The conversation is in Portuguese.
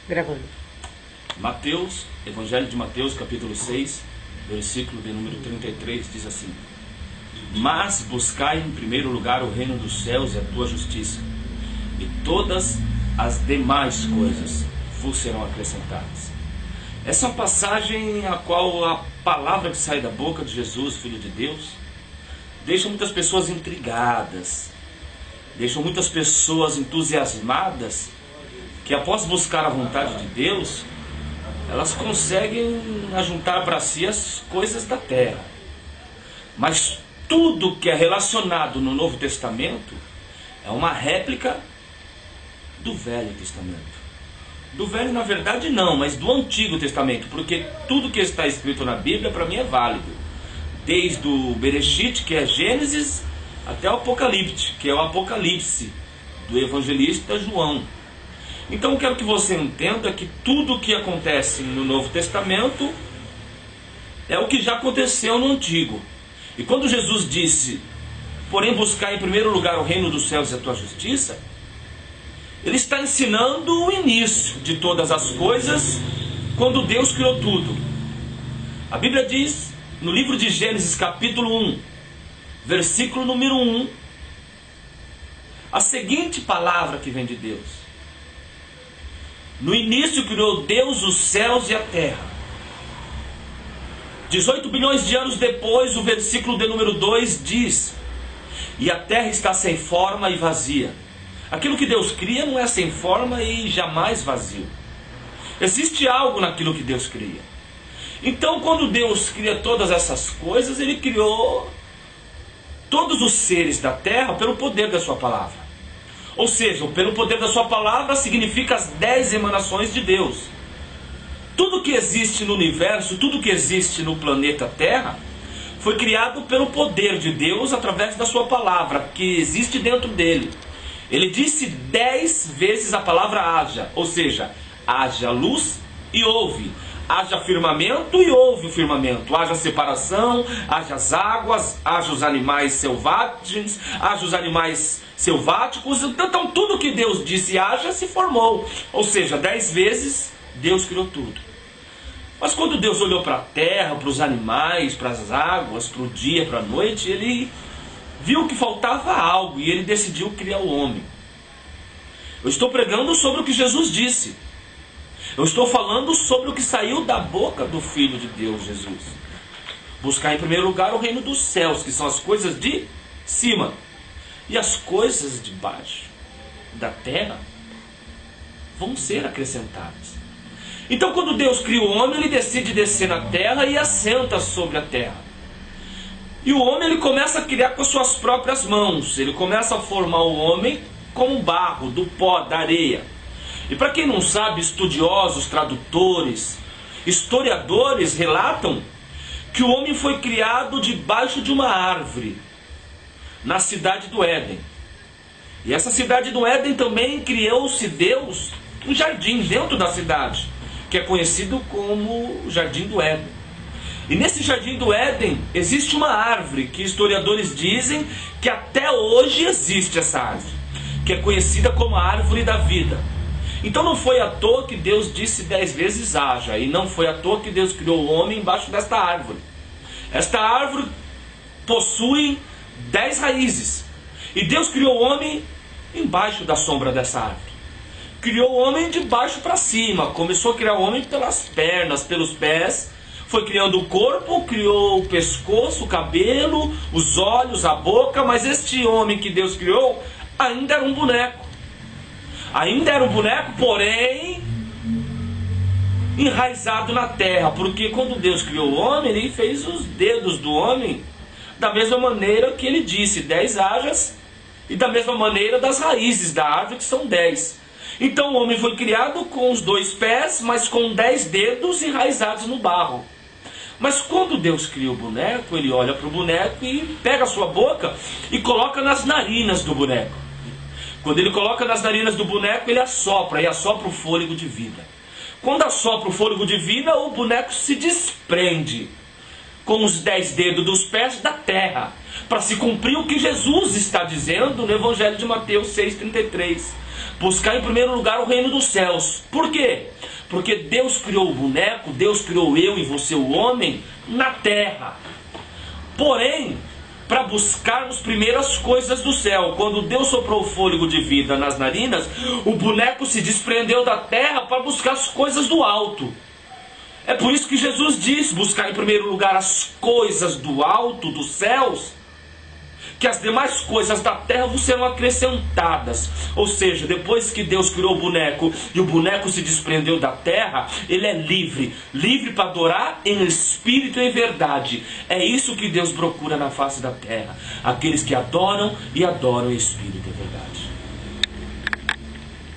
Gravando. Mateus, Evangelho de Mateus, capítulo 6, versículo de número 33, diz assim: Mas buscai em primeiro lugar o reino dos céus e a tua justiça, e todas as demais coisas vos serão acrescentadas. Essa é uma passagem a qual a palavra que sai da boca de Jesus, Filho de Deus, deixa muitas pessoas intrigadas, deixa muitas pessoas entusiasmadas, que após buscar a vontade de Deus, elas conseguem ajuntar para si as coisas da terra. Mas tudo que é relacionado no Novo Testamento é uma réplica do Velho Testamento. Do Velho, na verdade, não, mas do Antigo Testamento, porque tudo que está escrito na Bíblia, para mim, é válido. Desde o Bereshit, que é Gênesis, até o Apocalipse, que é o Apocalipse do evangelista João. Então eu quero que você entenda que tudo o que acontece no Novo Testamento é o que já aconteceu no Antigo. E quando Jesus disse, porém buscar em primeiro lugar o reino dos céus e a tua justiça, ele está ensinando o início de todas as coisas, quando Deus criou tudo. A Bíblia diz, no livro de Gênesis capítulo 1, versículo número 1, a seguinte palavra que vem de Deus: no início criou Deus os céus e a terra. 18 bilhões de anos depois, o versículo de número 2 diz: e a terra está sem forma e vazia. Aquilo que Deus cria não é sem forma e jamais vazio. Existe algo naquilo que Deus cria. Então, quando Deus cria todas essas coisas, Ele criou todos os seres da terra pelo poder da sua palavra. Ou seja, pelo poder da sua palavra significa as 10 emanações de Deus. Tudo que existe no universo, tudo que existe no planeta Terra, foi criado pelo poder de Deus através da sua palavra, que existe dentro dele. Ele disse 10 vezes a palavra haja, ou seja, haja luz e houve. Haja firmamento e houve o firmamento. Haja separação, haja as águas, haja os animais selvagens, haja os animais selváticos. Então tudo que Deus disse haja se formou. Ou seja, 10 vezes Deus criou tudo. Mas quando Deus olhou para a terra, para os animais, para as águas, para o dia, para a noite, Ele viu que faltava algo e Ele decidiu criar o homem. Eu estou pregando sobre o que Jesus disse. Eu estou falando sobre o que saiu da boca do Filho de Deus, Jesus. Buscar em primeiro lugar o reino dos céus, que são as coisas de cima. E as coisas de baixo, da terra, vão ser acrescentadas. Então, quando Deus cria o homem, Ele decide descer na terra e assenta sobre a terra. E o homem, ele começa a criar com as suas próprias mãos. Ele começa a formar o homem com barro, do pó, da areia. E para quem não sabe, estudiosos, tradutores, historiadores relatam que o homem foi criado debaixo de uma árvore, na cidade do Éden. E essa cidade do Éden também criou-se Deus um jardim dentro da cidade, que é conhecido como o Jardim do Éden. E nesse Jardim do Éden existe uma árvore que historiadores dizem que até hoje existe essa árvore, que é conhecida como a árvore da vida. Então não foi à toa que Deus disse 10 vezes haja, e não foi à toa que Deus criou o homem embaixo desta árvore. Esta árvore possui 10 raízes, e Deus criou o homem embaixo da sombra dessa árvore. Criou o homem de baixo para cima, começou a criar o homem pelas pernas, pelos pés, foi criando o corpo, criou o pescoço, o cabelo, os olhos, a boca, mas este homem que Deus criou ainda era um boneco. Ainda era um boneco, porém enraizado na terra, porque quando Deus criou o homem, Ele fez os dedos do homem da mesma maneira que Ele disse, 10 hajas, e da mesma maneira das raízes da árvore, que são 10. Então o homem foi criado com os 2 pés, mas com 10 dedos enraizados no barro. Mas quando Deus cria o boneco, Ele olha para o boneco e pega a sua boca e coloca nas narinas do boneco. Quando Ele coloca nas narinas do boneco, Ele assopra, e assopra o fôlego de vida. Quando assopra o fôlego de vida, o boneco se desprende com os 10 dedos dos pés da terra, para se cumprir o que Jesus está dizendo no Evangelho de Mateus 6,33. Buscar em primeiro lugar o reino dos céus. Por quê? Porque Deus criou o boneco, Deus criou eu e você, o homem, na terra. Porém, para buscarmos primeiro as coisas do céu, quando Deus soprou o fôlego de vida nas narinas, o boneco se desprendeu da terra para buscar as coisas do alto. É por isso que Jesus diz: buscar em primeiro lugar as coisas do alto, dos céus, que as demais coisas da terra vos serão acrescentadas. Ou seja, depois que Deus criou o boneco e o boneco se desprendeu da terra, ele é livre, livre para adorar em espírito e em verdade. É isso que Deus procura na face da terra, aqueles que adoram e adoram em espírito e em verdade.